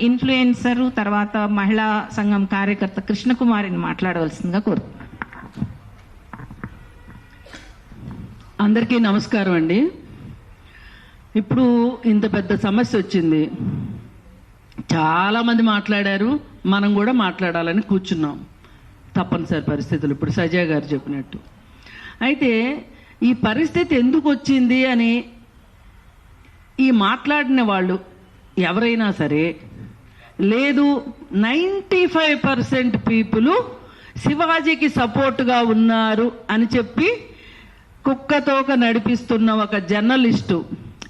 Influencer తర్వాత మహిళా సంఘం కార్యకర్త కృష్ణకుమారిని మాట్లాడవలసిందిగా కోరుతున్నాను. అందరికీ నమస్కారం అండి. ఇప్పుడు ఇంత పెద్ద సమస్య వచ్చింది, చాలా మంది మాట్లాడారు, మనం కూడా మాట్లాడాలని కూర్చున్నాం తప్పనిసరి పరిస్థితులు, ఇప్పుడు సజయ్ గారు చెప్పినట్టు. అయితే ఈ పరిస్థితి ఎందుకు వచ్చింది అని ఈ మాట్లాడిన వాళ్ళు ఎవరైనా సరే, లేదు 95% పీపుల్ శివాజీకి సపోర్టుగా ఉన్నారు అని చెప్పి కుక్కతోక నడిపిస్తున్న ఒక జర్నలిస్టు,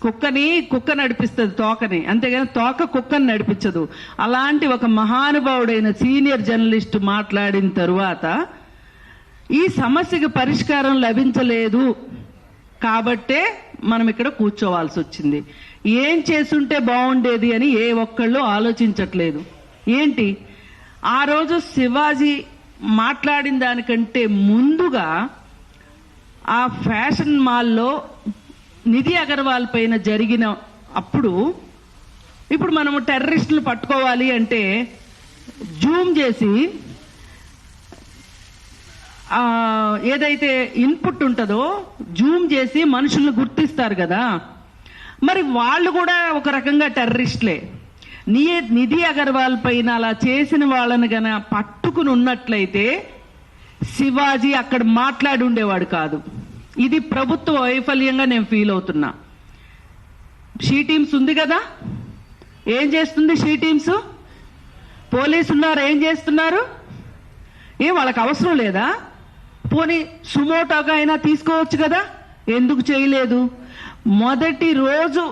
కుక్క నడిపిస్తుంది తోకని, అంతేగాని తోక కుక్కని నడిపించదు. అలాంటి ఒక మహానుభావుడైన సీనియర్ జర్నలిస్టు మాట్లాడిన తరువాత ఈ సమస్యకి పరిష్కారం లభించలేదు కాబట్టే మనం ఇక్కడ కూర్చోవాల్సి వచ్చింది. ఏం చేసుంటే బాగుండేది అని ఏ ఒక్కళ్ళు ఆలోచించట్లేదు. ఏంటి, ఆ రోజు శివాజీ మాట్లాడిన దానికంటే ముందుగా ఆ ఫ్యాషన్ మాల్లో నిధి అగర్వాల్ పైన జరిగిన అప్పుడు, ఇప్పుడు మనము టెర్రరిస్టులు పట్టుకోవాలి అంటే జూమ్ చేసి ఏదైతే ఇన్పుట్ ఉంటుందో జూమ్ చేసి మనుషులను గుర్తిస్తారు కదా, మరి వాళ్ళు కూడా ఒక రకంగా టెర్రరిస్టులే. నిధి అగర్వాల్ పైన అలా చేసిన వాళ్ళని గన పట్టుకుని ఉన్నట్లయితే శివాజీ అక్కడ మాట్లాడి ఉండేవాడు కాదు. ఇది ప్రభుత్వ వైఫల్యంగా నేను ఫీల్ అవుతున్నా. షీ టీమ్స్ ఉంది కదా, ఏం చేస్తుంది షీ టీమ్స్? పోలీసు ఉన్నారు, ఏం చేస్తున్నారు? వాళ్ళకి అవసరం లేదా? పోనీ సుమోటోగా అయినా తీసుకోవచ్చు కదా, ఎందుకు చేయలేదు? మొదటి రోజు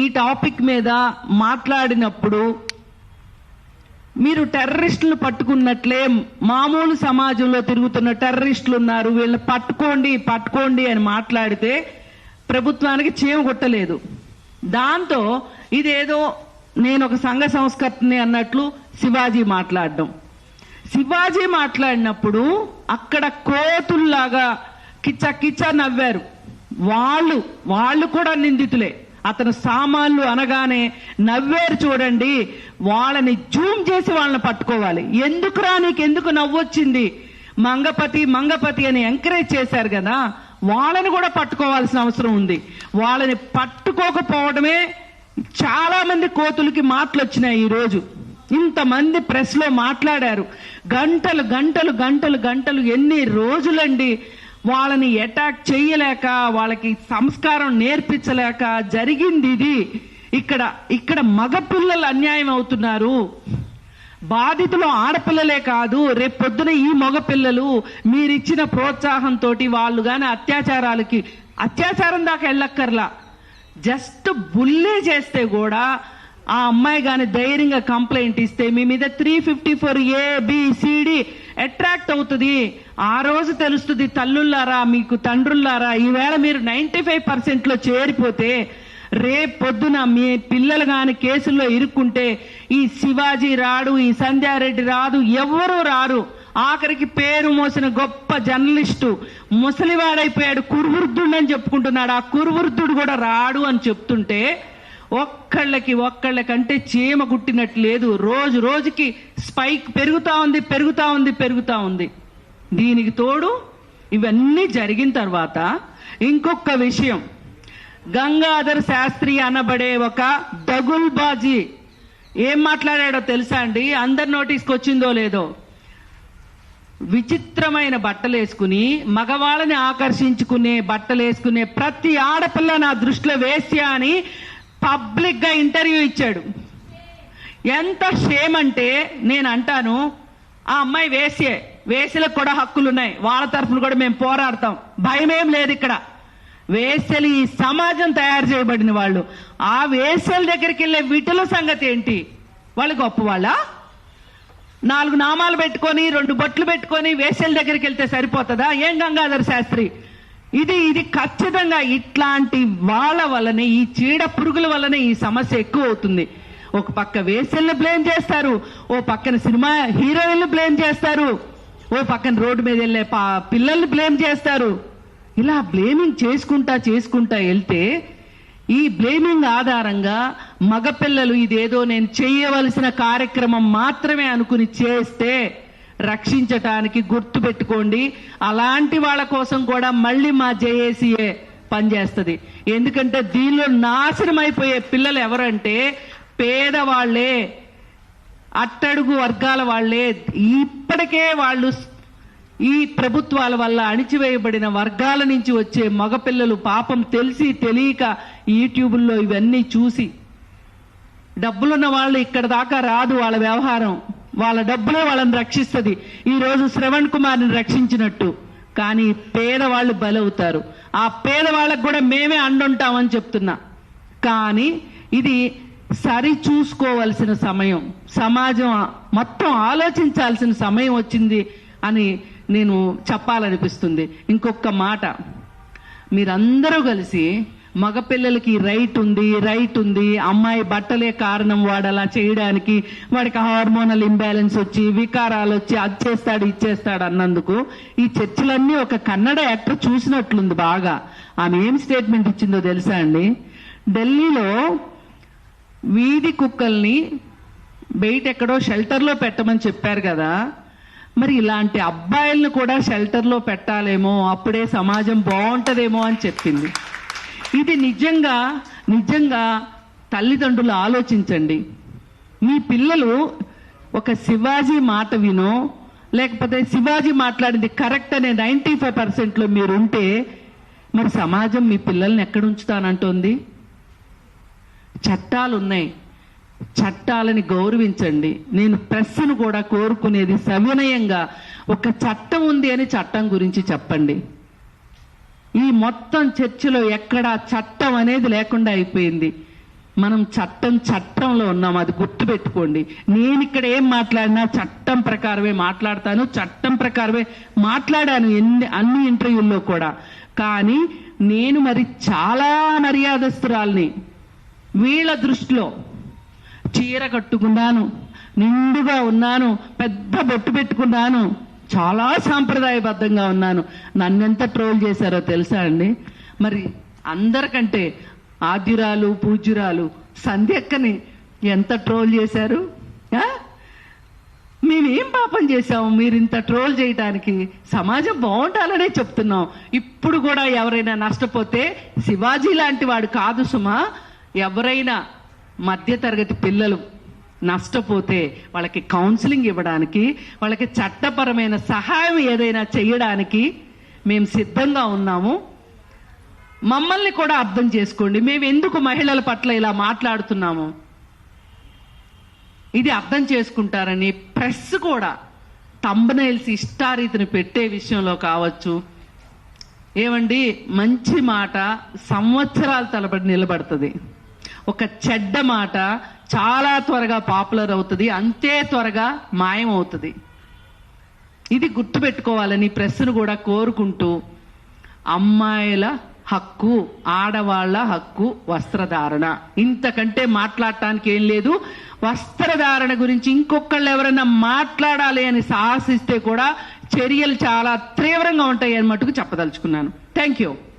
ఈ టాపిక్ మీద మాట్లాడినప్పుడు మీరు టెర్రరిస్టులు పట్టుకున్నట్లే మామూలు సమాజంలో తిరుగుతున్న టెర్రరిస్టులు ఉన్నారు, వీళ్ళని పట్టుకోండి అని మాట్లాడితే ప్రభుత్వానికి చీమ కొట్టలేదు. దాంతో ఇదేదో నేను ఒక సంఘ సంస్కర్తని అన్నట్లు శివాజీ మాట్లాడినప్పుడు అక్కడ కోతుల్లాగా కిచ్చ నవ్వారు. వాళ్ళు కూడా నిందితులే. అతను సామాన్లు అనగానే నవ్వేరు చూడండి, వాళ్ళని జూమ్ చేసి వాళ్ళని పట్టుకోవాలి. ఎందుకురా నీకెందుకు నవ్వొచ్చింది, మంగపతి అని ఎంకరేజ్ చేశారు కదా, వాళ్ళని కూడా పట్టుకోవాల్సిన అవసరం ఉంది. వాళ్ళని పట్టుకోకపోవడమే చాలా మంది కోతులకి మాటలు వచ్చినాయి. ఈరోజు ఇంతమంది ప్రెస్ లో మాట్లాడారు, గంటలు ఎన్ని రోజులండి వాళ్ళని అటాక్ చేయలేక, వాళ్ళకి సంస్కారం నేర్పించలేక జరిగింది ఇది. ఇక్కడ మగపిల్లలు అన్యాయం అవుతున్నారు. బాధితులు ఆడపిల్లలే కాదు, రేపు పొద్దున ఈ మగపిల్లలు మీరిచ్చిన ప్రోత్సాహంతో వాళ్ళు గాని అత్యాచారం దాకా వెళ్ళక్కర్లా, జస్ట్ బుల్లే చేస్తే కూడా ఆ అమ్మాయి గాని ధైర్యంగా కంప్లైంట్ ఇస్తే మీ మీద 354 ABCD అట్రాక్ట్ అవుతుంది. ఆ రోజు తెలుస్తుంది, తల్లుల్లారా మీకు తండ్రుల్లారా, ఈవేళ మీరు 95% లో చేరిపోతే రేపు పొద్దున మీ పిల్లలు గాని కేసుల్లో ఇరుక్కుంటే ఈ శివాజీ రాడు, ఈ సంధ్యారెడ్డి రాదు, ఎవరూ రారు. ఆఖరికి పేరు మోసిన గొప్ప జర్నలిస్టు ముసలివాడైపోయాడు, కురువృద్ధుడని చెప్పుకుంటున్నాడు, ఆ కురువృద్ధుడు కూడా రాడు అని చెప్తుంటే ఒక్కళ్ళకంటే చీమ గుట్టినట్టు లేదు. రోజుకి స్పైక్ పెరుగుతా ఉంది. దీనికి తోడు ఇవన్నీ జరిగిన తర్వాత ఇంకొక విషయం, గంగాధర్ శాస్త్రి అనబడే ఒక దగుల్బాజీ ఏం మాట్లాడాడో తెలుసా అండి? అందరి నోటీస్కి వచ్చిందో లేదో, విచిత్రమైన బట్టలు వేసుకుని మగవాళ్ళని ఆకర్షించుకునే బట్టలు వేసుకునే ప్రతి ఆడపిల్ల నా దృష్టిలో వేశ్య అని పబ్లిక్ గా ఇంటర్వ్యూ ఇచ్చాడు. ఎంత షేమ్ అంటే నేను అంటాను, ఆ అమ్మాయి వేశ్యలకు కూడా హక్కులున్నాయి, వాళ్ళ తరఫున కూడా మేము పోరాడతాం, భయమేం లేదు. ఇక్కడ వేశ్యలు ఈ సమాజం తయారు చేయబడిన వాళ్ళు. ఆ వేశ్యల దగ్గరికి వెళ్ళే విటుల సంగతి ఏంటి? వాళ్ళు గొప్పవాళ్ళ? 4 నామాలు పెట్టుకొని 2 బొట్లు పెట్టుకొని వేశ్యల దగ్గరికి వెళ్తే సరిపోతుందా? ఏం గంగాధర్ శాస్త్రి, ఇది ఖచ్చితంగా ఇట్లాంటి వాళ్ళ వల్లనే, ఈ చీడ పురుగుల వల్లనే ఈ సమస్య ఎక్కువ అవుతుంది. ఒక పక్క వేశ్యల్ని బ్లేమ్ చేస్తారు, ఓ పక్కన సినిమా హీరోయిన్లు బ్లేమ్ చేస్తారు, ఓ పక్కన రోడ్డు మీద వెళ్ళే పిల్లల్ని బ్లేమ్ చేస్తారు. ఇలా బ్లేమింగ్ చేసుకుంటా వెళ్తే ఈ బ్లేమింగ్ ఆధారంగా మగపిల్లలు ఇదేదో నేను చేయవలసిన కార్యక్రమం మాత్రమే అనుకుని చేస్తే రక్షించటానికి గుర్తుపెట్టుకోండి, అలాంటి వాళ్ళ కోసం కూడా మళ్ళీ మా జేఏసీఏ పనిచేస్తుంది. ఎందుకంటే దీనిలో నాశనం అయిపోయే పిల్లలు ఎవరంటే పేదవాళ్లే, అట్టడుగు వర్గాల వాళ్లే. ఇప్పటికే వాళ్ళు ఈ ప్రభుత్వాల వల్ల అణిచివేయబడిన వర్గాల నుంచి వచ్చే మగపిల్లలు పాపం తెలిసి తెలియక యూట్యూబుల్లో ఇవన్నీ చూసి, డబ్బులున్న వాళ్ళు ఇక్కడ దాకా రాదు వాళ్ళ వ్యవహారం, వాళ్ళ డబ్బులే వాళ్ళని రక్షిస్తుంది. ఈ రోజు శ్రవణ్ కుమార్ని రక్షించినట్టు. కానీ పేదవాళ్ళు బలవుతారు. ఆ పేదవాళ్ళకు కూడా మేమే అండుంటామని చెప్తున్నా. కానీ ఇది సరి చూసుకోవలసిన సమయం, సమాజం మొత్తం ఆలోచించాల్సిన సమయం వచ్చింది అని నేను చెప్పాలనిపిస్తుంది. ఇంకొక మాట, మీరందరూ కలిసి మగపిల్లలకి రైట్ ఉంది, అమ్మాయి బట్టలే కారణం వాడు అలా చేయడానికి, వాడికి హార్మోనల్ ఇంబ్యాలెన్స్ వచ్చి వికారాలు వచ్చి అది చేస్తాడు ఇచ్చేస్తాడు అన్నందుకు ఈ చర్చలన్నీ ఒక కన్నడ యాక్టర్ చూసినట్లుంది బాగా. ఆమె ఏం స్టేట్మెంట్ ఇచ్చిందో తెలుసా అండి? ఢిల్లీలో వీధి కుక్కల్ని బయట ఎక్కడో షెల్టర్లో పెట్టమని చెప్పారు కదా, మరి ఇలాంటి అబ్బాయిలను కూడా షెల్టర్లో పెట్టాలేమో, అప్పుడే సమాజం బాగుంటదేమో అని చెప్పింది. ఇది నిజంగా తల్లిదండ్రులు ఆలోచించండి. మీ పిల్లలు ఒక శివాజీ మాట వినో, లేకపోతే శివాజీ మాట్లాడింది కరెక్ట్ అనే 95% మీరుంటే మరి సమాజం మీ పిల్లల్ని ఎక్కడ ఉంచుతానంటోంది? చట్టాలు ఉన్నాయి, చట్టాలని గౌరవించండి. నేను ప్రెస్ను కూడా కోరుకునేది సవినయంగా, ఒక చట్టం ఉంది అని చట్టం గురించి చెప్పండి. ఈ మొత్తం చర్చలో ఎక్కడా చట్టం అనేది లేకుండా అయిపోయింది. మనం చట్టంలో ఉన్నాం, అది గుర్తుపెట్టుకోండి. నేను ఇక్కడ ఏం మాట్లాడినా చట్టం ప్రకారమే మాట్లాడతాను, చట్టం ప్రకారమే మాట్లాడాను అన్ని ఇంటర్వ్యూల్లో కూడా. కానీ నేను మరి చాలా మర్యాదస్తురాల్ని. వీళ్ళ దృష్టిలో చీర కట్టుకున్నాను, నిండుగా ఉన్నాను, పెద్ద బొట్టు పెట్టుకున్నాను, చాలా సాంప్రదాయబద్ధంగా ఉన్నాను. నన్నెంత ట్రోల్ చేశారో తెలుసా అండి? మరి అందరికంటే ఆద్యురాలు పూజ్యురాలు సంధ్యక్కని ఎంత ట్రోల్ చేశారు? మేమేం పాపం చేశాము మీరు ఇంత ట్రోల్ చేయడానికి? సమాజం బాగుండాలనే చెప్తున్నాం. ఇప్పుడు కూడా ఎవరైనా నష్టపోతే శివాజీ లాంటి వాడు కాదు సుమా, ఎవరైనా మధ్యతరగతి పిల్లలు నష్టపోతే వాళ్ళకి కౌన్సిలింగ్ ఇవ్వడానికి, వాళ్ళకి చట్టపరమైన సహాయం ఏదైనా చేయడానికి మేము సిద్ధంగా ఉన్నాము. మమ్మల్ని కూడా అర్థం చేసుకోండి. మేము ఎందుకు మహిళల పట్ల ఇలా మాట్లాడుతున్నాము ఇది అర్థం చేసుకుంటారని ప్రెస్ కూడా థంబ్నెయిల్స్ ఇష్టారీతిని పెట్టే విషయంలో కావచ్చు. ఏమండి, మంచి మాట సంవత్సరాల తరబడి నిలబడుతుంది, ఒక చెడ్డ మాట చాలా త్వరగా పాపులర్ అవుతుంది, అంతే త్వరగా మాయం అవుతుంది. ఇది గుర్తుపెట్టుకోవాలని ప్రెస్ను కూడా కోరుకుంటూ, అమ్మాయిల హక్కు, ఆడవాళ్ల హక్కు వస్త్రధారణ, ఇంతకంటే మాట్లాడటానికి ఏం లేదు. వస్త్రధారణ గురించి ఇంకొకళ్ళు ఎవరైనా మాట్లాడాలి అని సాహసిస్తే కూడా చర్యలు చాలా తీవ్రంగా ఉంటాయి అని మటుకు చెప్పదలుచుకున్నాను. Thank you.